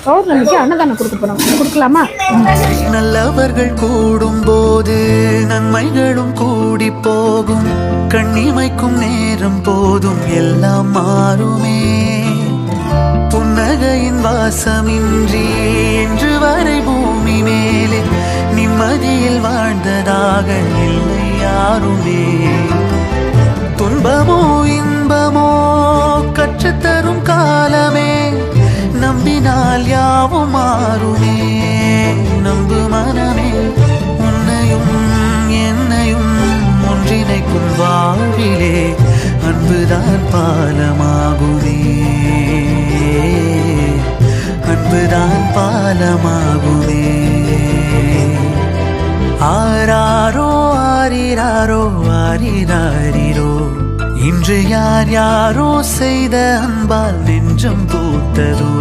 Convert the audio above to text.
பௌர்ணமிக்கு அன்னதானம் கொடுக்க போறோம், கொடுக்கலாமா? நல்லவர்கள் கூடும் போது நன்மைகளும் கூடி போகும். கண்ணிமைக்கும் நேரம் போதும் எல்லாம் மாறுமே. புன்னகையின் வாசமின்றி இன்று வரை பூமி மேலே நிம்மதியில் வாழ்ந்ததாக இல்லை யாருமே. துன்பமோ இன்பமோ கற்றுத்தரும் காலமே, நம்பினால் யாவும் மாறுமே. நம்பு மனமே, உன்னையும் என்னையும் ஒன்றிணைக்கும் வாழ்விலே அன்புதான் பாலமாகுமே. அன்புதான் பாலமாகுமே. ஆராரோ ஆரிராரோ ஆரிராரிரோ, இன்று யார் யாரோ செய்த அன்பால் நெஞ்சம் பூத்ததோ.